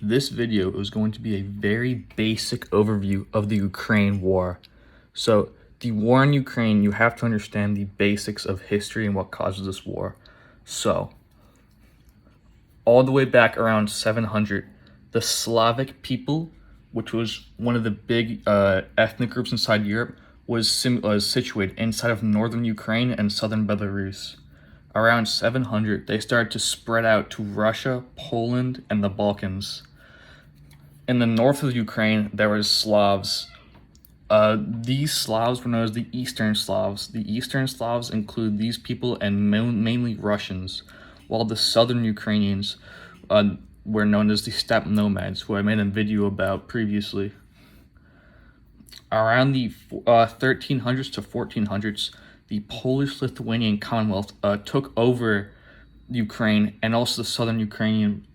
This video is going to be a very basic overview of the Ukraine war. So, the war in Ukraine, you have to understand the basics of history and what causes this war. So, all the way back around 700, the Slavic people, which was one of the big ethnic groups inside Europe, was situated inside of northern Ukraine and southern Belarus. Around 700, they started to spread out to Russia, Poland, and the Balkans. In the north of Ukraine, there was Slavs. These Slavs were known as the Eastern Slavs. The Eastern Slavs include these people and mainly Russians, while the southern Ukrainians were known as the steppe nomads, who I made a video about previously. Around the 1300s to 1400s, the Polish-Lithuanian Commonwealth took over Ukraine and also the southern Ukrainians,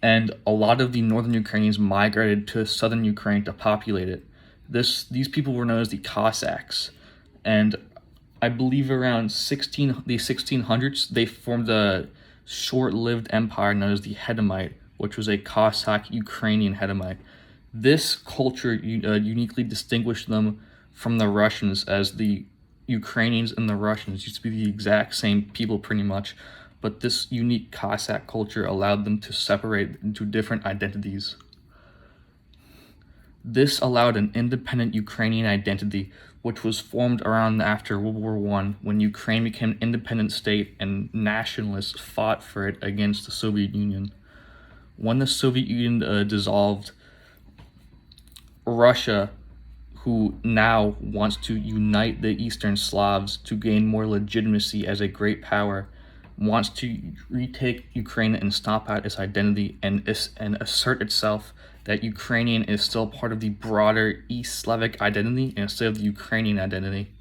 and a lot of the northern Ukrainians migrated to southern Ukraine to populate it. These people were known as the Cossacks, and I believe around the 1600s they formed a short-lived empire known as the Hedemite, which was a Cossack Ukrainian Hedemite. This culture uniquely distinguished them from the Russians, as the Ukrainians and the Russians used to be the exact same people pretty much, but this unique Cossack culture allowed them to separate into different identities. This allowed an independent Ukrainian identity, which was formed around after World War I, when Ukraine became an independent state and nationalists fought for it against the Soviet Union. When the Soviet Union dissolved, Russia, who now wants to unite the Eastern Slavs to gain more legitimacy as a great power, wants to retake Ukraine and stomp out its identity and assert itself that Ukrainian is still part of the broader East Slavic identity instead of the Ukrainian identity.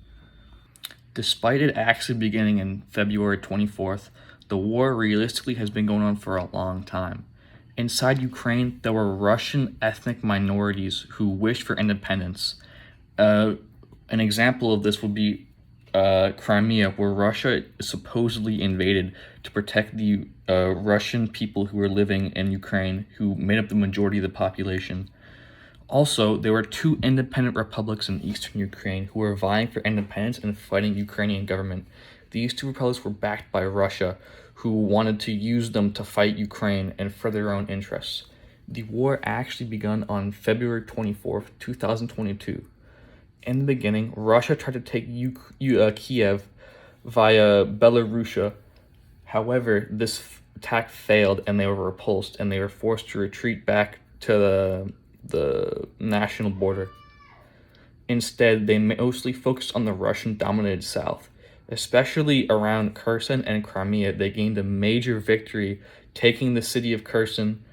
Despite it actually beginning in February 24th, the war realistically has been going on for a long time. Inside Ukraine, there were Russian ethnic minorities who wished for independence. An example of this would be Crimea, where Russia supposedly invaded to protect the Russian people who were living in Ukraine, who made up the majority of the population. Also, there were two independent republics in eastern Ukraine who were vying for independence and fighting Ukrainian government. These two republics were backed by Russia, who wanted to use them to fight Ukraine and for their own interests. The war actually began on February 24th, 2022. In the beginning, Russia tried to take Kiev via Belarusia. However, this attack failed and they were repulsed and they were forced to retreat back to the national border. Instead, they mostly focused on the Russian-dominated south. Especially around Kherson and Crimea, they gained a major victory, taking the city of Kherson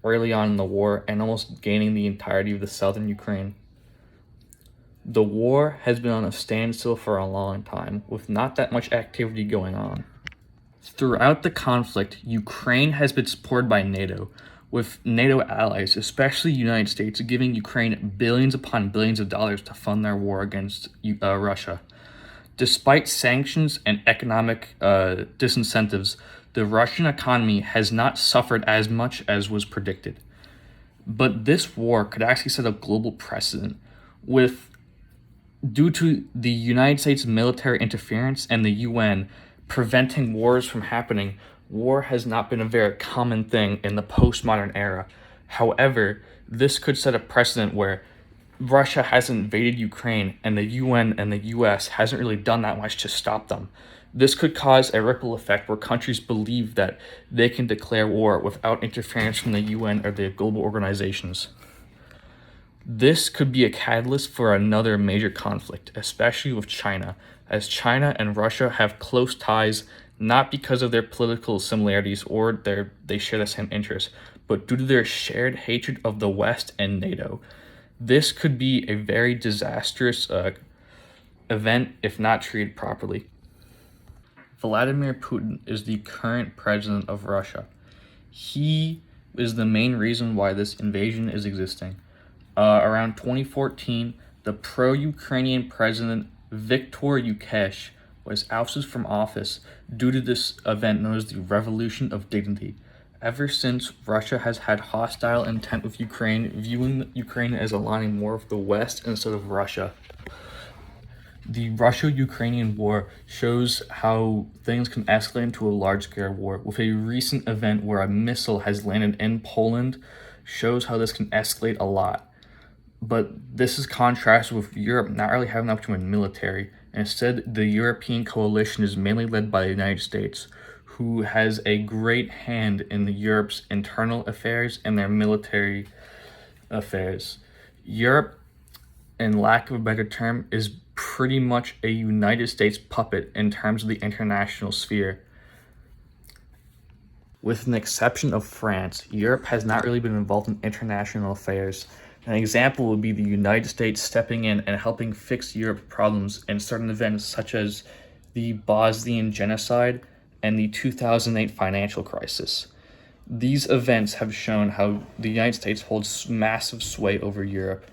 early on in the war and almost gaining the entirety of the southern Ukraine. The war has been on a standstill for a long time, with not that much activity going on. Throughout the conflict, Ukraine has been supported by NATO, with NATO allies, especially the United States, giving Ukraine billions upon billions of dollars to fund their war against Russia. Despite sanctions and economic disincentives, the Russian economy has not suffered as much as was predicted. But this war could actually set a global precedent, due to the United States military interference and the UN preventing wars from happening. War has not been a very common thing in the postmodern era. However, this could set a precedent where Russia has invaded Ukraine and the UN and the US hasn't really done that much to stop them. This could cause a ripple effect where countries believe that they can declare war without interference from the UN or the global organizations. This could be a catalyst for another major conflict, especially with China, as China and Russia have close ties not because of their political similarities or they share the same interests, but due to their shared hatred of the West and NATO. This could be a very disastrous event if not treated properly. Vladimir Putin is the current president of Russia. He is the main reason why this invasion is existing. Around 2014, the pro-Ukrainian president Viktor Yukesh was ousted from office due to this event known as the Revolution of Dignity. Ever since Russia has had hostile intent with Ukraine, viewing Ukraine as aligning more with the West instead of Russia. The Russo-Ukrainian War shows how things can escalate into a large-scale war, with a recent event where a missile has landed in Poland shows how this can escalate a lot. But this is contrasted with Europe not really having up to a military. Instead, the European coalition is mainly led by the United States, who has a great hand in Europe's internal affairs and their military affairs. Europe, in lack of a better term, is pretty much a United States puppet in terms of the international sphere. With an exception of France, Europe has not really been involved in international affairs. An example would be the United States stepping in and helping fix Europe's problems in certain events such as the Bosnian genocide and the 2008 financial crisis. These events have shown how the United States holds massive sway over Europe.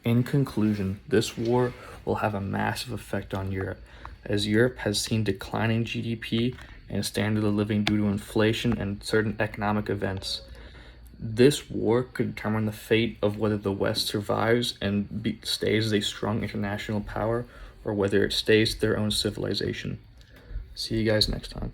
In conclusion, this war will have a massive effect on Europe, as Europe has seen declining GDP and standard of living due to inflation and certain economic events. This war could determine the fate of whether the West survives and stays as a strong international power, or whether it stays their own civilization. See you guys next time.